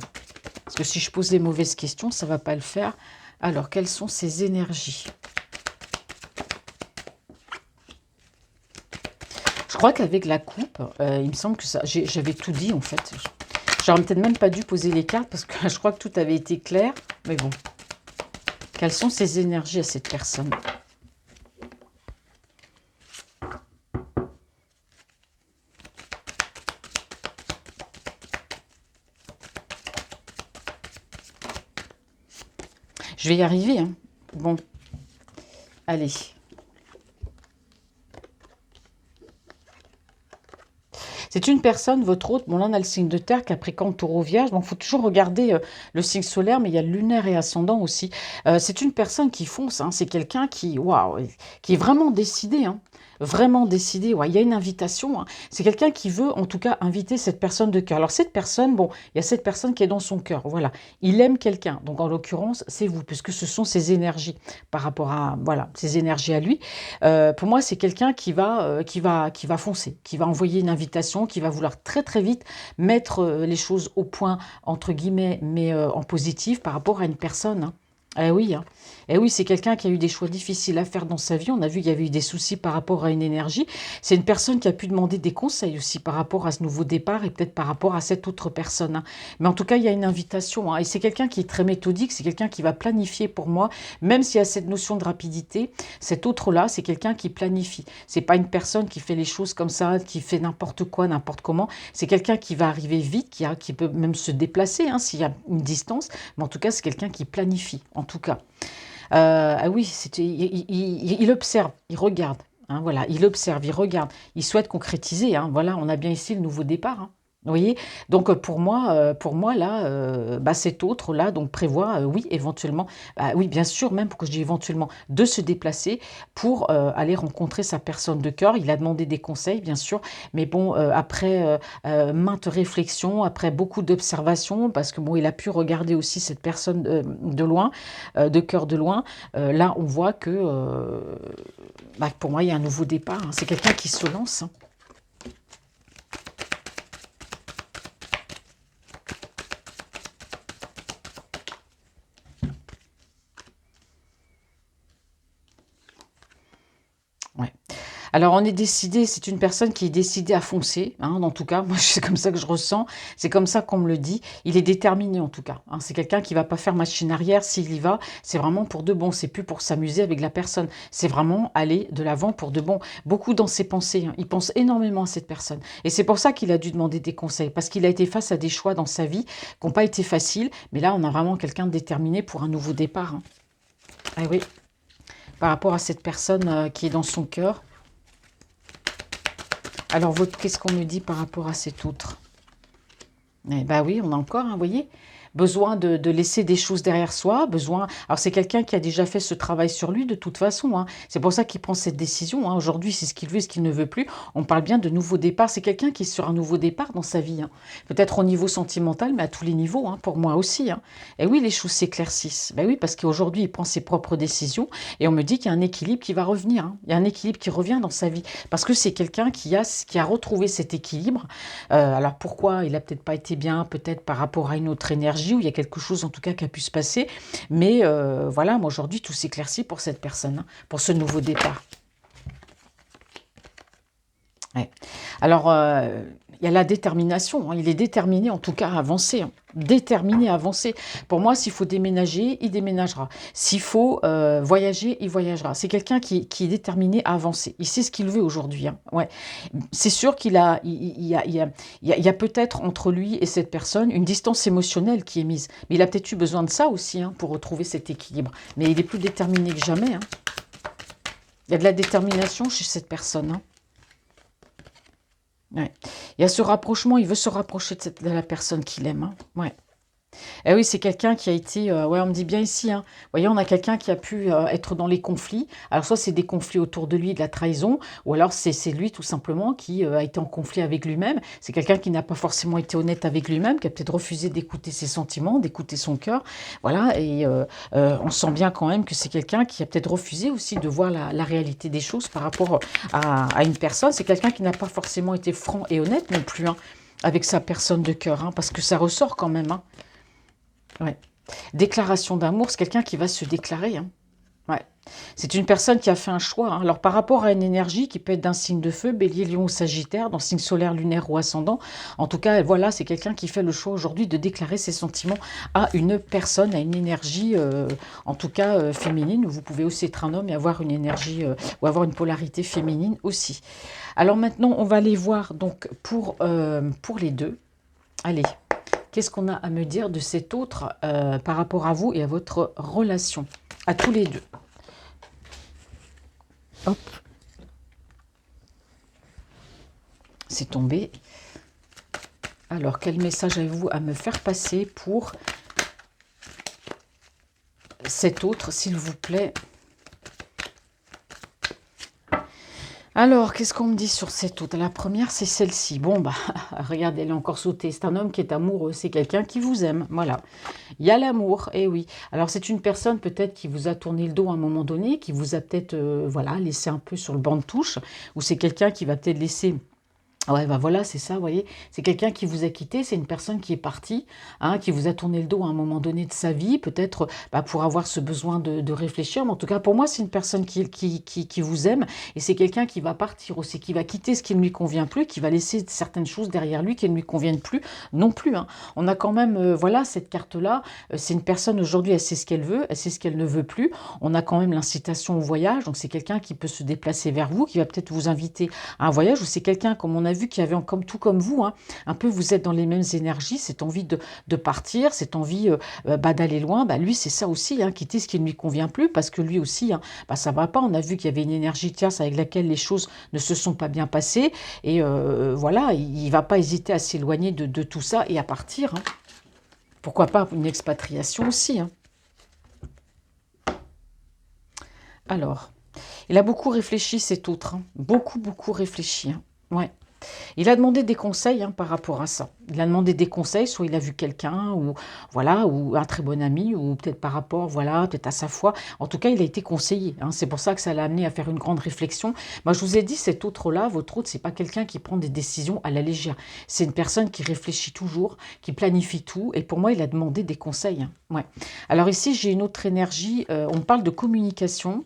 Parce que si je pose les mauvaises questions, ça ne va pas le faire. Alors, quelles sont ces énergies? Je crois qu'avec la coupe, il me semble que ça, j'avais tout dit en fait. J'aurais peut-être même pas dû poser les cartes parce que je crois que tout avait été clair. Mais bon. Quelles sont ces énergies à cette personne? Je vais y arriver, hein. Bon, allez. C'est une personne, votre hôte, bon là on a le signe de terre, Capricorne, Taureau, Vierge, donc il faut toujours regarder le signe solaire, mais il y a le lunaire et ascendant aussi. C'est une personne qui fonce, hein, c'est quelqu'un qui, waouh, qui est vraiment décidé, hein. Vraiment décidé, ouais, il y a une invitation, hein. C'est quelqu'un qui veut en tout cas inviter cette personne de cœur. Alors cette personne, bon, il y a cette personne qui est dans son cœur, voilà. Il aime quelqu'un, donc en l'occurrence c'est vous, puisque ce sont ses énergies par rapport à, voilà, ses énergies à lui. Pour moi c'est quelqu'un qui va foncer, qui va envoyer une invitation, qui va vouloir très vite mettre les choses au point, entre guillemets, mais en positif par rapport à une personne, hein. Eh oui, hein. Eh oui, c'est quelqu'un qui a eu des choix difficiles à faire dans sa vie. On a vu qu'il y avait eu des soucis par rapport à une énergie. C'est une personne qui a pu demander des conseils aussi par rapport à ce nouveau départ et peut-être par rapport à cette autre personne, hein. Mais en tout cas, il y a une invitation, hein. Et c'est quelqu'un qui est très méthodique, c'est quelqu'un qui va planifier pour moi, même s'il y a cette notion de rapidité. Cet autre-là, c'est quelqu'un qui planifie. C'est pas une personne qui fait les choses comme ça, qui fait n'importe quoi, n'importe comment. C'est quelqu'un qui va arriver vite, qui peut même se déplacer, hein, s'il y a une distance. Mais en tout cas, c'est quelqu'un qui planifie, en tout cas. Ah oui, il observe, il regarde, hein, voilà, il observe, il regarde, il souhaite concrétiser, hein, voilà, on a bien ici le nouveau départ, hein. Vous voyez? Donc pour moi là, cet autre là donc prévoit, oui éventuellement, oui bien sûr même pourquoi je dis éventuellement, de se déplacer pour, aller rencontrer sa personne de cœur. Il a demandé des conseils bien sûr, mais bon, après, maintes réflexions, après beaucoup d'observations, parce que bon il a pu regarder aussi cette personne, de loin, de cœur de loin. Là on voit que, pour moi il y a un nouveau départ, hein. C'est quelqu'un qui se lance, hein. Alors on est décidé, c'est une personne qui est décidée à foncer, hein, en tout cas, moi c'est comme ça que je ressens, c'est comme ça qu'on me le dit. Il est déterminé en tout cas, hein. C'est quelqu'un qui va pas faire machine arrière, s'il y va, c'est vraiment pour de bon, c'est plus pour s'amuser avec la personne, c'est vraiment aller de l'avant pour de bon. Beaucoup dans ses pensées, hein. Il pense énormément à cette personne. Et c'est pour ça qu'il a dû demander des conseils, parce qu'il a été face à des choix dans sa vie qui n'ont pas été faciles, mais là on a vraiment quelqu'un de déterminé pour un nouveau départ, hein. Ah oui, par rapport à cette personne qui est dans son cœur. Alors, qu'est-ce qu'on me dit par rapport à cet autre? Eh ben oui, on a encore, hein, vous voyez, besoin de laisser des choses derrière soi, besoin... Alors, c'est quelqu'un qui a déjà fait ce travail sur lui de toute façon, hein. C'est pour ça qu'il prend cette décision, hein. Aujourd'hui, c'est ce qu'il veut et ce qu'il ne veut plus. On parle bien de nouveau départ. C'est quelqu'un qui est sur un nouveau départ dans sa vie, hein. Peut-être au niveau sentimental, mais à tous les niveaux, hein, pour moi aussi, hein. Et oui, les choses s'éclaircissent. Ben oui, parce qu'aujourd'hui, il prend ses propres décisions et on me dit qu'il y a un équilibre qui va revenir, hein. Il y a un équilibre qui revient dans sa vie parce que c'est quelqu'un qui a retrouvé cet équilibre. Alors pourquoi il a peut-être pas été bien, peut-être par rapport à une autre énergie, où il y a quelque chose en tout cas qui a pu se passer. Mais voilà, moi aujourd'hui, tout s'éclaircit pour cette personne, hein, pour ce nouveau départ. Ouais. Alors, il y a la détermination, hein. Il est déterminé en tout cas à avancer, hein. Déterminé à avancer. Pour moi, s'il faut déménager, il déménagera. S'il faut voyager, il voyagera. C'est quelqu'un qui est déterminé à avancer. Il sait ce qu'il veut aujourd'hui, hein. Ouais. C'est sûr qu'il a, il y a peut-être entre lui et cette personne une distance émotionnelle qui est mise. Mais il a peut-être eu besoin de ça aussi, hein, pour retrouver cet équilibre. Mais il est plus déterminé que jamais, hein. Il y a de la détermination chez cette personne, hein. Ouais. Il y a ce rapprochement, il veut se rapprocher de la personne qu'il aime, hein. Ouais. Eh oui, c'est quelqu'un qui a été, ouais, on me dit bien ici, hein. Vous voyez, on a quelqu'un qui a pu être dans les conflits. Alors, soit c'est des conflits autour de lui, de la trahison, ou alors c'est lui tout simplement qui a été en conflit avec lui-même. C'est quelqu'un qui n'a pas forcément été honnête avec lui-même, qui a peut-être refusé d'écouter ses sentiments, d'écouter son cœur. Voilà, et on sent bien quand même que c'est quelqu'un qui a peut-être refusé aussi de voir la réalité des choses par rapport à une personne. C'est quelqu'un qui n'a pas forcément été franc et honnête non plus, hein, avec sa personne de cœur, hein, parce que ça ressort quand même, hein. Ouais. Déclaration d'amour, c'est quelqu'un qui va se déclarer, hein. Ouais. C'est une personne qui a fait un choix, hein. Alors, par rapport à une énergie qui peut être d'un signe de feu, bélier, lion ou sagittaire, dans signe solaire, lunaire ou ascendant, en tout cas, voilà, c'est quelqu'un qui fait le choix aujourd'hui de déclarer ses sentiments à une personne, à une énergie, en tout cas, féminine. Vous pouvez aussi être un homme et avoir une énergie, ou avoir une polarité féminine aussi. Alors maintenant, on va aller voir donc pour les deux. Allez. Qu'est-ce qu'on a à me dire de cet autre par rapport à vous et à votre relation, à tous les deux? Hop, c'est tombé. Alors, quel message avez-vous à me faire passer pour cet autre, s'il vous plaît? Alors, qu'est-ce qu'on me dit sur cette autre? La première, c'est celle-ci. Bon, bah, regardez, elle est encore sautée. C'est un homme qui est amoureux. C'est quelqu'un qui vous aime. Voilà. Il y a l'amour. Eh oui. Alors, c'est une personne peut-être qui vous a tourné le dos à un moment donné, qui vous a peut-être, voilà, laissé un peu sur le banc de touche, ou c'est quelqu'un qui va peut-être laisser... Ouais, bah voilà, c'est ça, vous voyez. C'est quelqu'un qui vous a quitté, c'est une personne qui est partie, hein, qui vous a tourné le dos à un moment donné de sa vie, peut-être bah, pour avoir ce besoin de réfléchir. Mais en tout cas, pour moi, c'est une personne qui vous aime et c'est quelqu'un qui va partir aussi, qui va quitter ce qui ne lui convient plus, qui va laisser certaines choses derrière lui qui ne lui conviennent plus non plus, hein. On a quand même, voilà, cette carte-là. C'est une personne aujourd'hui, elle sait ce qu'elle veut, elle sait ce qu'elle ne veut plus. On a quand même l'incitation au voyage, donc c'est quelqu'un qui peut se déplacer vers vous, qui va peut-être vous inviter à un voyage, ou c'est quelqu'un, comme on a vu, qui avait comme tout comme vous, hein, un peu vous êtes dans les mêmes énergies, cette envie de partir, cette envie bah, d'aller loin. Bah, lui, c'est ça aussi, hein, quitter ce qui ne lui convient plus, parce que lui aussi, hein, bah, ça va pas. On a vu qu'il y avait une énergie tierce avec laquelle les choses ne se sont pas bien passées. Et voilà, il ne va pas hésiter à s'éloigner de tout ça et à partir, hein. Pourquoi pas une expatriation aussi, hein. Alors, il a beaucoup réfléchi, cet autre, hein. Beaucoup, beaucoup réfléchi, hein. Ouais. Il a demandé des conseils, hein, par rapport à ça. Il a demandé des conseils, soit il a vu quelqu'un, ou voilà, ou un très bon ami, ou peut-être par rapport, voilà, peut-être à sa foi. En tout cas, il a été conseillé, hein. C'est pour ça que ça l'a amené à faire une grande réflexion. Moi, je vous ai dit, cet autre-là, votre autre, c'est pas quelqu'un qui prend des décisions à la légère. C'est une personne qui réfléchit toujours, qui planifie tout. Et pour moi, il a demandé des conseils, hein. Ouais. Alors ici, j'ai une autre énergie. On parle de communication.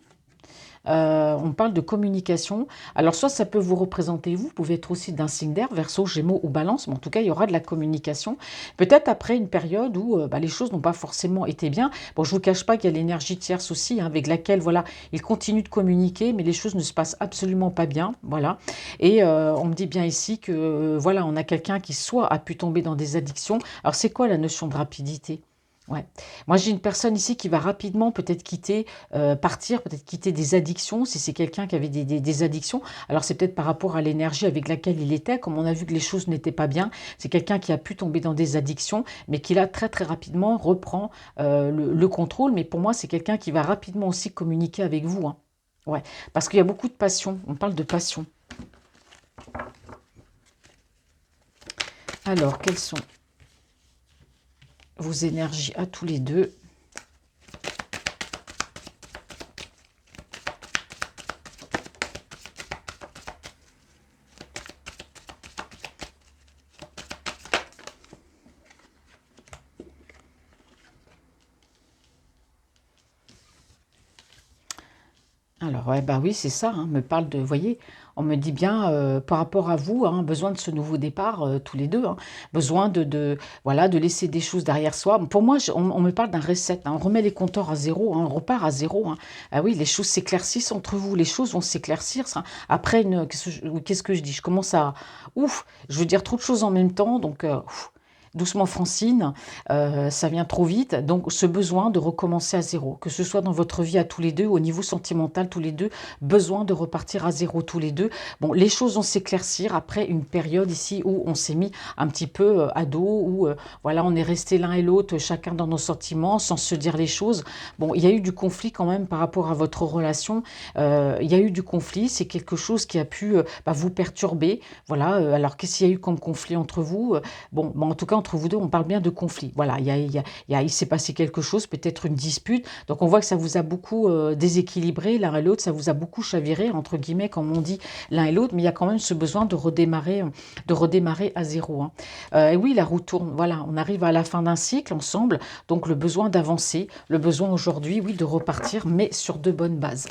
On parle de communication. Alors, soit ça peut vous représenter vous pouvez être aussi d'un signe d'air, Verseau, Gémeaux ou Balance, mais en tout cas, il y aura de la communication. Peut-être après une période où les choses n'ont pas forcément été bien. Bon, je ne vous cache pas qu'il y a l'énergie tierce aussi, hein, avec laquelle, voilà, il continue de communiquer, mais les choses ne se passent absolument pas bien, voilà. Et on me dit bien ici que, voilà, on a quelqu'un qui soit a pu tomber dans des addictions. Alors, c'est quoi la notion de rapidité? Ouais. Moi, j'ai une personne ici qui va rapidement peut-être quitter, partir, peut-être quitter des addictions, si c'est quelqu'un qui avait des addictions. Alors, c'est peut-être par rapport à l'énergie avec laquelle il était, comme on a vu que les choses n'étaient pas bien. C'est quelqu'un qui a pu tomber dans des addictions, mais qui là, très très rapidement, reprend le contrôle. Mais pour moi, c'est quelqu'un qui va rapidement aussi communiquer avec vous, hein. Ouais, parce qu'il y a beaucoup de passion. On parle de passion. Alors, quelles sont vos énergies à tous les deux? Alors, ouais, bah oui, c'est ça, hein, me parle de, vous voyez, on me dit bien par rapport à vous, hein, besoin de ce nouveau départ, tous les deux, hein, besoin voilà, de laisser des choses derrière soi. Pour moi, on me parle d'un reset, hein, on remet les compteurs à zéro, hein, on repart à zéro, hein. Ah oui, les choses s'éclaircissent entre vous, les choses vont s'éclaircir, ça. Après, qu'est-ce que je dis? Je commence à, ouf, je veux dire trop de choses en même temps, donc, doucement Francine, ça vient trop vite. Donc ce besoin de recommencer à zéro, que ce soit dans votre vie à tous les deux, au niveau sentimental tous les deux, besoin de repartir à zéro tous les deux. Bon, les choses vont s'éclaircir après une période ici où on s'est mis un petit peu à dos, où voilà, on est resté l'un et l'autre, chacun dans nos sentiments, sans se dire les choses. Bon, il y a eu du conflit quand même par rapport à votre relation. Il y a eu du conflit, c'est quelque chose qui a pu vous perturber. Voilà, alors qu'est-ce qu'il y a eu comme conflit entre vous? Bon, en tout cas, entre vous deux, on parle bien de conflit. Voilà, il s'est passé quelque chose, peut-être une dispute. Donc, on voit que ça vous a beaucoup déséquilibré l'un et l'autre, ça vous a beaucoup chaviré, entre guillemets, comme on dit l'un et l'autre, mais il y a quand même ce besoin de redémarrer à zéro, hein. Et oui, la roue tourne. Voilà, on arrive à la fin d'un cycle ensemble, donc le besoin d'avancer, le besoin aujourd'hui, oui, de repartir, mais sur de bonnes bases.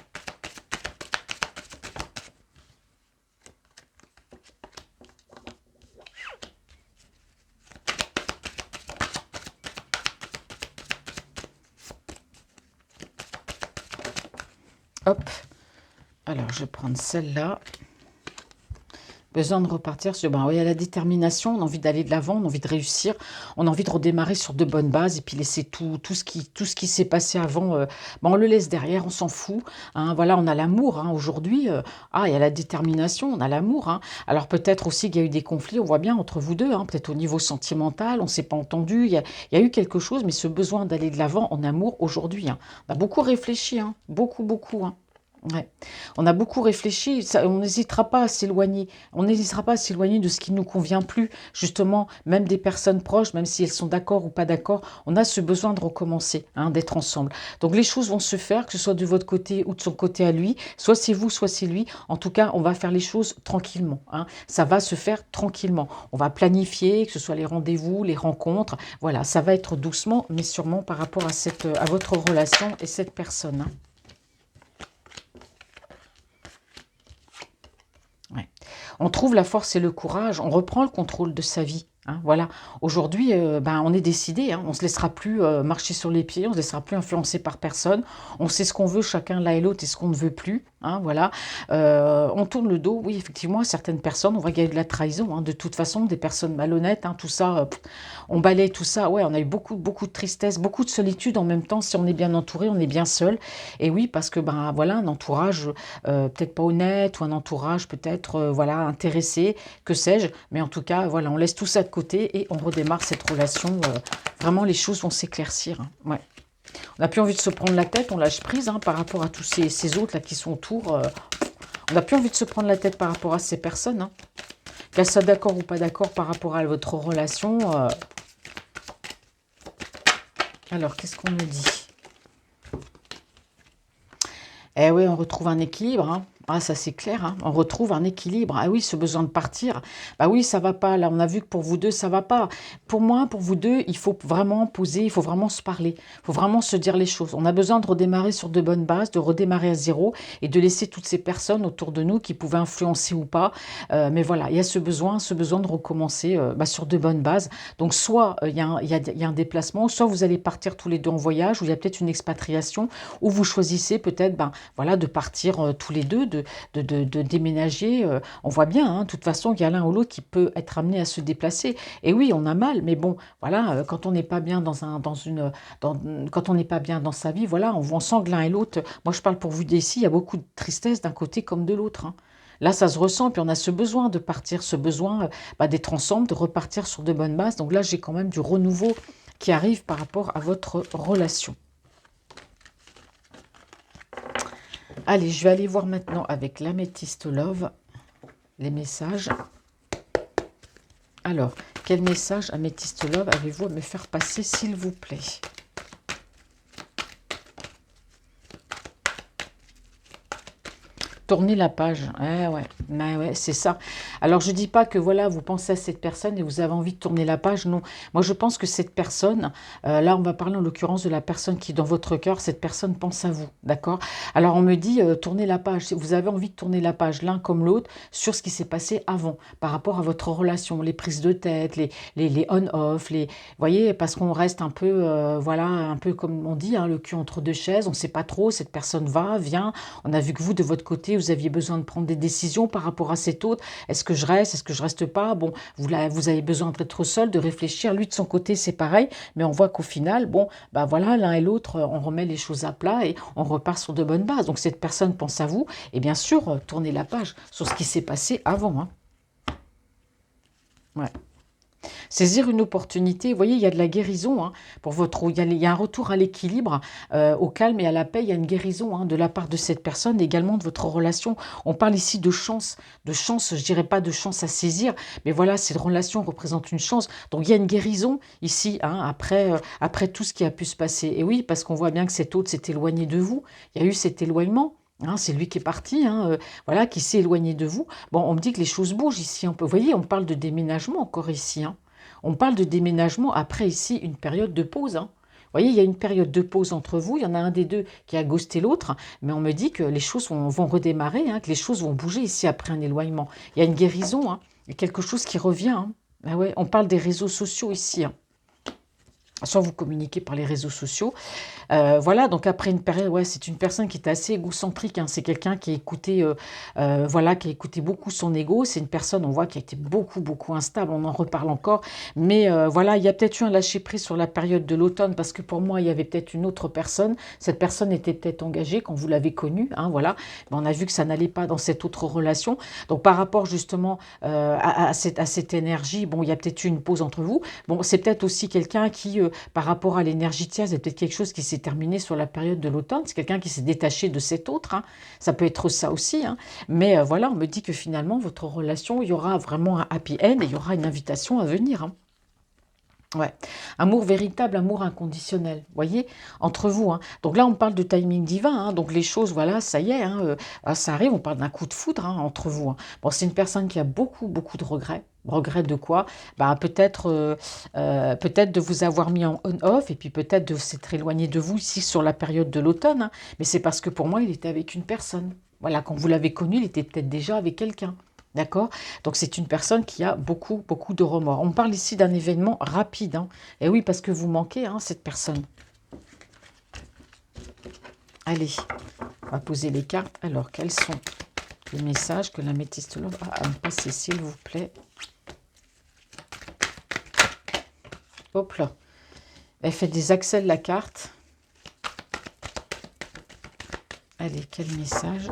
Hop, alors je vais prendre celle-là. Besoin de repartir sur, ben oui, à la détermination, on a envie d'aller de l'avant, on a envie de réussir, on a envie de redémarrer sur de bonnes bases et puis laisser tout ce qui s'est passé avant, on le laisse derrière, on s'en fout, hein. Voilà, on a l'amour, hein, aujourd'hui, il y a la détermination, on a l'amour, hein. Alors peut-être aussi qu'il y a eu des conflits, on voit bien entre vous deux, hein, peut-être au niveau sentimental, on ne s'est pas entendu, il y a eu quelque chose, mais ce besoin d'aller de l'avant en amour aujourd'hui, hein. On a beaucoup réfléchi, hein, beaucoup, beaucoup, hein. Ouais. On a beaucoup réfléchi, on n'hésitera pas à s'éloigner. On n'hésitera pas à s'éloigner de ce qui ne nous convient plus. Justement, même des personnes proches, même si elles sont d'accord ou pas d'accord, on a ce besoin de recommencer, hein, d'être ensemble. Donc les choses vont se faire, que ce soit de votre côté ou de son côté à lui. Soit c'est vous, soit c'est lui. En tout cas, on va faire les choses tranquillement, hein. Ça va se faire tranquillement. On va planifier, que ce soit les rendez-vous, les rencontres. Voilà, ça va être doucement, mais sûrement par rapport à votre relation et cette personne, hein. Ouais. On trouve la force et le courage, on reprend le contrôle de sa vie, hein, voilà. Aujourd'hui, on est décidé, hein, on ne se laissera plus marcher sur les pieds, on ne se laissera plus influencer par personne. On sait ce qu'on veut chacun l'un et l'autre et ce qu'on ne veut plus, hein, voilà. On tourne le dos, oui, effectivement, à certaines personnes. On voit qu'il y a eu de la trahison, hein, de toute façon, des personnes malhonnêtes, hein, tout ça, on balaye tout ça. Ouais, on a eu beaucoup, beaucoup de tristesse, beaucoup de solitude en même temps. Si on est bien entouré, on est bien seul. Et oui, parce que, voilà, un entourage peut-être pas honnête ou un entourage peut-être voilà, intéressé, que sais-je. Mais en tout cas, voilà, on laisse tout ça de côté et on redémarre cette relation. Vraiment, les choses vont s'éclaircir, hein. Ouais. On n'a plus envie de se prendre la tête, on lâche prise, hein, par rapport à tous ces autres là qui sont autour. On n'a plus envie de se prendre la tête par rapport à ces personnes, hein. Qu'elles soient d'accord ou pas d'accord par rapport à votre relation. Alors, qu'est-ce qu'on me dit? Eh oui, on retrouve un équilibre, hein. Ah, ça c'est clair, hein. On retrouve un équilibre. Ah oui, ce besoin de partir, bah oui, ça va pas. Là, on a vu que pour vous deux, ça va pas. Pour moi, pour vous deux, il faut vraiment poser, il faut vraiment se parler. Il faut vraiment se dire les choses. On a besoin de redémarrer sur de bonnes bases, de redémarrer à zéro et de laisser toutes ces personnes autour de nous qui pouvaient influencer ou pas. Mais voilà, il y a ce besoin de recommencer bah, sur de bonnes bases. Donc, soit il y a il y a un déplacement, soit vous allez partir tous les deux en voyage, ou il y a peut-être une expatriation, ou vous choisissez peut-être ben, voilà, de partir tous les deux, de déménager. On voit bien, hein, de toute façon, qu'il y a l'un ou l'autre qui peut être amené à se déplacer. Et oui, on a mal, mais bon, voilà, quand on n'est pas bien quand on n'est pas bien dans sa vie, voilà, on sent que l'un et l'autre. Moi, je parle pour vous d'ici, il y a beaucoup de tristesse d'un côté comme de l'autre, hein. Là, ça se ressent, puis on a ce besoin de partir, ce besoin bah, d'être ensemble, de repartir sur de bonnes bases. Donc là, j'ai quand même du renouveau qui arrive par rapport à votre relation. Allez, je vais aller voir maintenant avec l'améthyste love les messages. Alors, quel message améthyste love avez-vous à me faire passer, s'il vous plaît? Tourner la page, ouais, c'est ça. Alors, je dis pas que voilà, vous pensez à cette personne et vous avez envie de tourner la page, non. Moi, je pense que cette personne, là, on va parler en l'occurrence de la personne qui est dans votre cœur, cette personne pense à vous, d'accord? Alors, on me dit, tourner la page, si vous avez envie de tourner la page l'un comme l'autre sur ce qui s'est passé avant, par rapport à votre relation, les prises de tête, les on-off, vous voyez, parce qu'on reste un peu, voilà, un peu comme on dit, hein, le cul entre deux chaises, on ne sait pas trop, cette personne va, vient, on a vu que vous, de votre côté, vous aviez besoin de prendre des décisions par rapport à cet autre. Est-ce que je reste? Est-ce que je reste pas? Bon, vous avez besoin d'être seul, de réfléchir. Lui, de son côté, c'est pareil. Mais on voit qu'au final, bon, bah voilà, l'un et l'autre, on remet les choses à plat et on repart sur de bonnes bases. Donc, cette personne pense à vous. Et bien sûr, tournez la page sur ce qui s'est passé avant, hein. Ouais. Saisir une opportunité, vous voyez, il y a de la guérison, hein, pour votre, il y a un retour à l'équilibre, au calme et à la paix, il y a une guérison, hein, de la part de cette personne, également de votre relation. On parle ici de chance, je dirais pas de chance à saisir, mais voilà, cette relation représente une chance. Donc il y a une guérison ici, hein, après tout ce qui a pu se passer. Et oui, parce qu'on voit bien que cet autre s'est éloigné de vous, il y a eu cet éloignement. Hein, c'est lui qui est parti, hein, voilà, qui s'est éloigné de vous. Bon, on me dit que les choses bougent ici. Vous voyez, on parle de déménagement encore ici, hein. On parle de déménagement après ici une période de pause, hein. Vous voyez, il y a une période de pause entre vous. Il y en a un des deux qui a ghosté l'autre, mais on me dit que les choses vont redémarrer, hein, que les choses vont bouger ici après un éloignement. Il y a une guérison, hein, il y a quelque chose qui revient, hein. Ah ouais, on parle des réseaux sociaux ici, hein. Soit vous communiquez par les réseaux sociaux, voilà, donc après une période, ouais, c'est une personne qui est assez égocentrique, hein. C'est quelqu'un qui a écouté, voilà, qui a écouté beaucoup son ego. C'est une personne, on voit, qui a été beaucoup instable. On en reparle encore, mais voilà, il y a peut-être eu un lâcher prise sur la période de l'automne, parce que pour moi, il y avait peut-être une autre personne. Cette personne était peut-être engagée quand vous l'avez connue, hein, voilà. Mais on a vu que ça n'allait pas dans cette autre relation. Donc par rapport justement à cette énergie, bon, il y a peut-être eu une pause entre vous. Bon, c'est peut-être aussi quelqu'un qui, par rapport à l'énergie tiers, c'est peut-être quelque chose qui s'est terminé sur la période de l'automne. C'est quelqu'un qui s'est détaché de cet autre, hein. Ça peut être ça aussi, hein. Mais voilà, on me dit que finalement, votre relation, il y aura vraiment un happy end et il y aura une invitation à venir, hein. Ouais, amour véritable, amour inconditionnel, vous voyez, entre vous, hein. Donc là, on parle de timing divin, hein. Donc les choses, voilà, ça y est, hein, ça arrive, on parle d'un coup de foudre, hein, entre vous, hein. Bon, c'est une personne qui a beaucoup de regrets. Regrets de quoi? Bah, peut-être de vous avoir mis en on-off et puis peut-être de s'être éloigné de vous ici sur la période de l'automne, hein. Mais c'est parce que pour moi, il était avec une personne. Voilà, quand vous l'avez connu, il était peut-être déjà avec quelqu'un. D'accord? Donc c'est une personne qui a beaucoup de remords. On parle ici d'un événement rapide, hein. Et oui, parce que vous manquez, hein, cette personne. Allez, on va poser les cartes. Alors, quels sont les messages que la métiste love a à me passer, s'il vous plaît? Hop là. Elle fait des accès de la carte. Allez, quel message?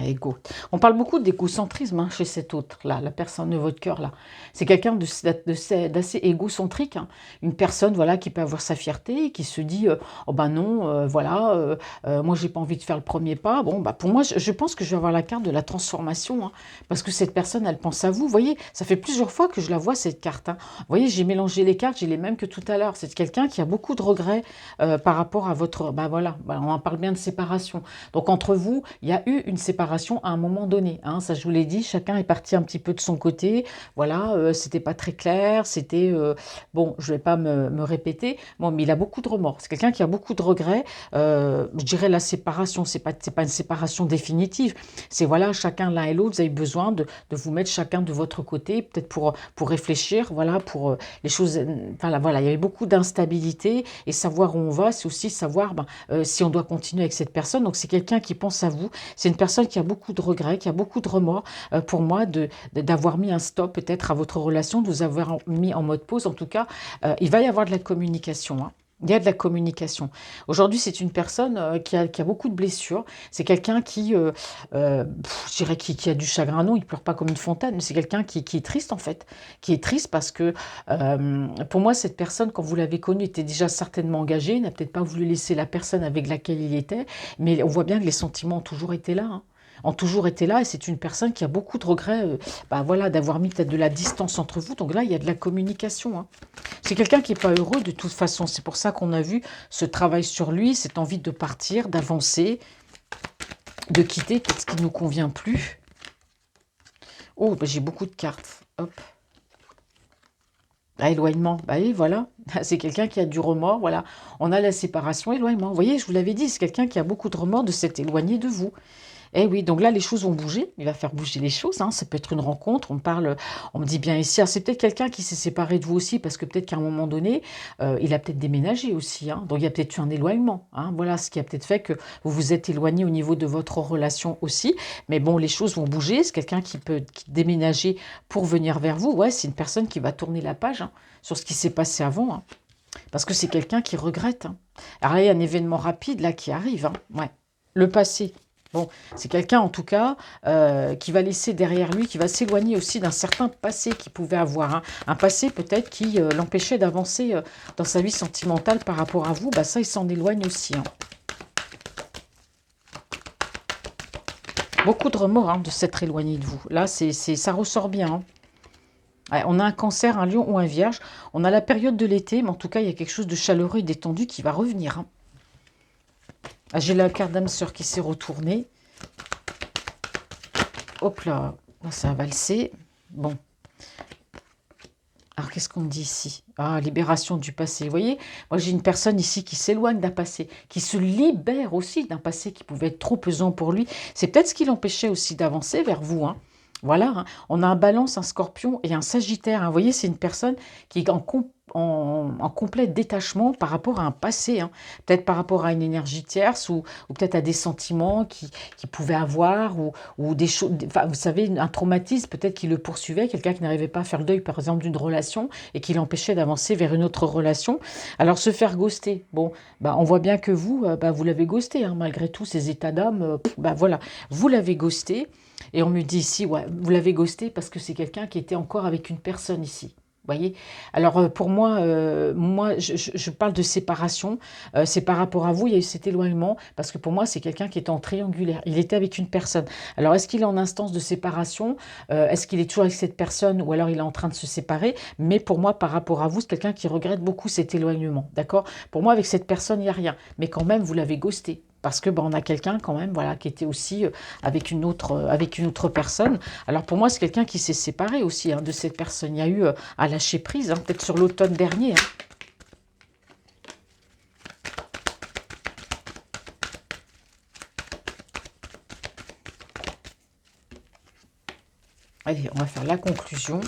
Égo. On parle beaucoup d'égocentrisme chez cet autre, là, la personne de votre cœur, là. C'est quelqu'un d'assez égocentrique, hein. Une personne, voilà, qui peut avoir sa fierté, qui se dit, oh ben non, voilà, moi j'ai pas envie de faire le premier pas. Bon, bah pour moi, je pense que je vais avoir la carte de la transformation, hein, parce que cette personne, elle pense à vous. Vous voyez, ça fait plusieurs fois que je la vois, cette carte, hein. Vous voyez, j'ai mélangé les cartes, j'ai les mêmes que tout à l'heure. C'est quelqu'un qui a beaucoup de regrets par rapport à votre... Bah voilà, bah, on en parle bien de séparation. Donc entre vous, il y a eu une séparation à un moment donné, hein, ça je vous l'ai dit, chacun est parti un petit peu de son côté, voilà, c'était pas très clair, c'était, bon, je vais pas me répéter, bon, mais il a beaucoup de remords, c'est quelqu'un qui a beaucoup de regrets, je dirais la séparation, c'est pas une séparation définitive, c'est voilà, chacun l'un et l'autre, vous avez besoin de vous mettre chacun de votre côté, peut-être pour réfléchir, voilà, pour les choses, enfin voilà, il y avait beaucoup d'instabilité, et savoir où on va, c'est aussi savoir ben, si on doit continuer avec cette personne, donc c'est quelqu'un qui pense à vous, c'est une personne qui a beaucoup de regrets, qui a beaucoup de remords pour moi d'avoir mis un stop peut-être à votre relation, de vous avoir mis en mode pause. En tout cas, il va y avoir de la communication, hein. Il y a de la communication. Aujourd'hui, c'est une personne qui a beaucoup de blessures. C'est quelqu'un qui, je dirais, qui a du chagrin. Non, il pleure pas comme une fontaine, mais c'est quelqu'un qui est triste en fait. Qui est triste parce que, pour moi, cette personne, quand vous l'avez connue, était déjà certainement engagée, n'a peut-être pas voulu laisser la personne avec laquelle il était, mais on voit bien que les sentiments ont toujours été là, hein, ont toujours été là, et c'est une personne qui a beaucoup de regrets, bah voilà, d'avoir mis peut-être de la distance entre vous. Donc là, il y a de la communication, hein. C'est quelqu'un qui n'est pas heureux de toute façon. C'est pour ça qu'on a vu ce travail sur lui, cette envie de partir, d'avancer, de quitter peut-être ce qui ne nous convient plus. Oh, bah, j'ai beaucoup de cartes. Hop. Ah, éloignement, bah oui, voilà, c'est quelqu'un qui a du remords, voilà. On a la séparation, éloignement. Vous voyez, je vous l'avais dit, c'est quelqu'un qui a beaucoup de remords de s'être éloigné de vous. Eh oui, donc là, les choses vont bouger. Il va faire bouger les choses, hein. Ça peut être une rencontre. On me dit bien ici. C'est peut-être quelqu'un qui s'est séparé de vous aussi, parce que peut-être qu'à un moment donné, il a peut-être déménagé aussi, hein. Donc il y a peut-être eu un éloignement, hein. Voilà ce qui a peut-être fait que vous vous êtes éloigné au niveau de votre relation aussi. Mais bon, les choses vont bouger. C'est quelqu'un qui peut déménager pour venir vers vous. Ouais, c'est une personne qui va tourner la page, hein, sur ce qui s'est passé avant, hein. Parce que c'est quelqu'un qui regrette, hein. Alors là, il y a un événement rapide là qui arrive, hein. Ouais. Le passé. Bon, c'est quelqu'un en tout cas qui va laisser derrière lui, qui va s'éloigner aussi d'un certain passé qu'il pouvait avoir, hein. Un passé peut-être qui l'empêchait d'avancer dans sa vie sentimentale par rapport à vous. Bah ça, il s'en éloigne aussi, hein. Beaucoup de remords, hein, de s'être éloigné de vous. Là, ça ressort bien, hein. Ouais, on a un cancer, un lion ou un vierge. On a la période de l'été, mais en tout cas, il y a quelque chose de chaleureux et détendu qui va revenir, hein. Ah, j'ai la carte d'âme sœur qui s'est retournée. Hop là, là, ça a valsé. Bon. Alors, qu'est-ce qu'on me dit ici? Ah, libération du passé. Vous voyez, moi, j'ai une personne ici qui s'éloigne d'un passé, qui se libère aussi d'un passé qui pouvait être trop pesant pour lui. C'est peut-être ce qui l'empêchait aussi d'avancer vers vous, hein. Voilà, hein. On a un balance, un scorpion et un sagittaire, hein. Vous voyez, c'est une personne qui est en complet détachement par rapport à un passé, hein. Peut-être par rapport à une énergie tierce ou peut-être à des sentiments qu'il pouvait avoir ou des choses, enfin, vous savez, un traumatisme peut-être qui le poursuivait, quelqu'un qui n'arrivait pas à faire le deuil par exemple d'une relation et qui l'empêchait d'avancer vers une autre relation. Alors se faire ghoster, bon, bah, on voit bien que vous, bah, vous l'avez ghosté, hein, malgré tous ces états d'âme, bah, voilà, vous l'avez ghosté. Et on me dit ici, ouais, vous l'avez ghosté parce que c'est quelqu'un qui était encore avec une personne ici. Vous voyez? Alors pour moi, je parle de séparation. C'est par rapport à vous, il y a eu cet éloignement, parce que pour moi, c'est quelqu'un qui est en triangulaire. Il était avec une personne. Alors est-ce qu'il est en instance de séparation? Est-ce qu'il est toujours avec cette personne ou alors il est en train de se séparer? Mais pour moi, par rapport à vous, c'est quelqu'un qui regrette beaucoup cet éloignement. D'accord? Pour moi, avec cette personne, il n'y a rien. Mais quand même, vous l'avez ghosté. Parce que ben, on a quelqu'un quand même, voilà, qui était aussi avec une autre personne. Alors pour moi, c'est quelqu'un qui s'est séparé aussi, hein, de cette personne. Il y a eu à lâcher prise, hein, peut-être sur l'automne dernier, hein. Allez, on va faire la conclusion.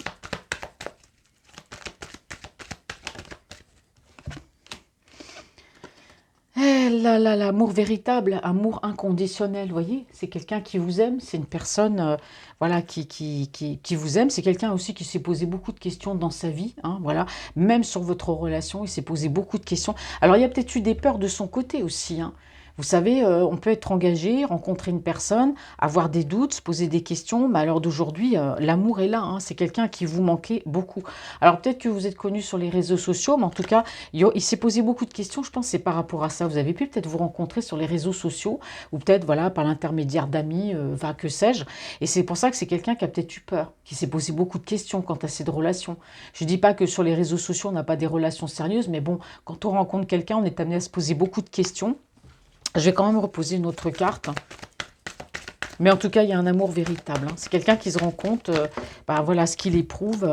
Eh là là, l'amour véritable, amour inconditionnel, vous voyez, c'est quelqu'un qui vous aime, c'est une personne voilà, qui vous aime, c'est quelqu'un aussi qui s'est posé beaucoup de questions dans sa vie, hein, voilà, même sur votre relation, il s'est posé beaucoup de questions. Alors il y a peut-être eu des peurs de son côté aussi, hein. Vous savez, on peut être engagé, rencontrer une personne, avoir des doutes, se poser des questions, mais à l'heure d'aujourd'hui, l'amour est là, hein, c'est quelqu'un qui vous manquait beaucoup. Alors peut-être que vous êtes connu sur les réseaux sociaux, mais en tout cas, il s'est posé beaucoup de questions, je pense que c'est par rapport à ça. Vous avez pu peut-être vous rencontrer sur les réseaux sociaux, ou peut-être voilà par l'intermédiaire d'amis, enfin que sais-je. Et c'est pour ça que c'est quelqu'un qui a peut-être eu peur, qui s'est posé beaucoup de questions quant à cette relation. Je ne dis pas que sur les réseaux sociaux, on n'a pas des relations sérieuses, mais bon, quand on rencontre quelqu'un, on est amené à se poser beaucoup de questions. Je vais quand même reposer une autre carte. Mais en tout cas, il y a un amour véritable, hein. C'est quelqu'un qui se rend compte, bah, voilà, ce qu'il éprouve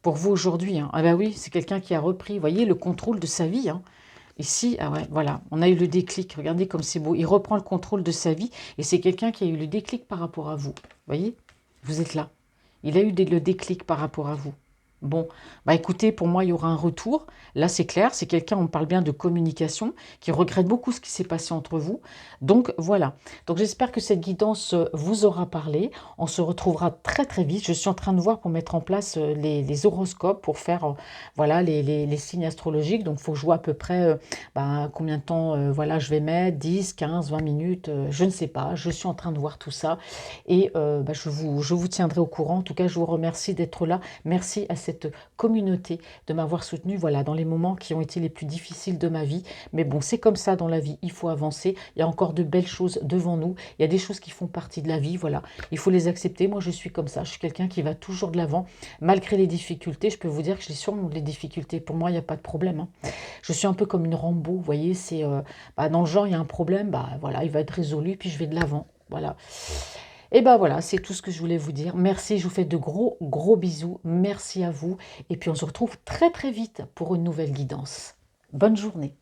pour vous aujourd'hui, hein. Ah bah oui, c'est quelqu'un qui a repris, vous voyez, le contrôle de sa vie, hein. Ici, ah ouais, voilà, on a eu le déclic. Regardez comme c'est beau. Il reprend le contrôle de sa vie et c'est quelqu'un qui a eu le déclic par rapport à vous. Vous voyez, vous êtes là. Il a eu le déclic par rapport à vous. Bon, bah écoutez, pour moi, il y aura un retour. Là, c'est clair, c'est quelqu'un, on parle bien de communication, qui regrette beaucoup ce qui s'est passé entre vous. Donc, voilà. Donc, j'espère que cette guidance vous aura parlé. On se retrouvera très, très vite. Je suis en train de voir pour mettre en place les horoscopes, pour faire, voilà, les signes astrologiques. Donc, il faut que je vois à peu près bah, combien de temps, voilà, je vais mettre, 10, 15, 20 minutes, je ne sais pas. Je suis en train de voir tout ça. Et bah, je vous tiendrai au courant. En tout cas, je vous remercie d'être là. Merci à cette communauté de m'avoir soutenu, voilà, dans les moments qui ont été les plus difficiles de ma vie. Mais bon, c'est comme ça dans la vie, il faut avancer. Il y a encore de belles choses devant nous. Il y a des choses qui font partie de la vie, voilà. Il faut les accepter. Moi, je suis comme ça. Je suis quelqu'un qui va toujours de l'avant, malgré les difficultés. Je peux vous dire que j'ai sûrement des difficultés. Pour moi, il n'y a pas de problème, hein. Je suis un peu comme une Rambo, vous voyez. C'est bah, dans le genre, il y a un problème, bah voilà, il va être résolu, puis je vais de l'avant. Voilà. Et ben voilà, c'est tout ce que je voulais vous dire. Merci, je vous fais de gros, gros bisous. Merci à vous. Et puis on se retrouve très, très vite pour une nouvelle guidance. Bonne journée.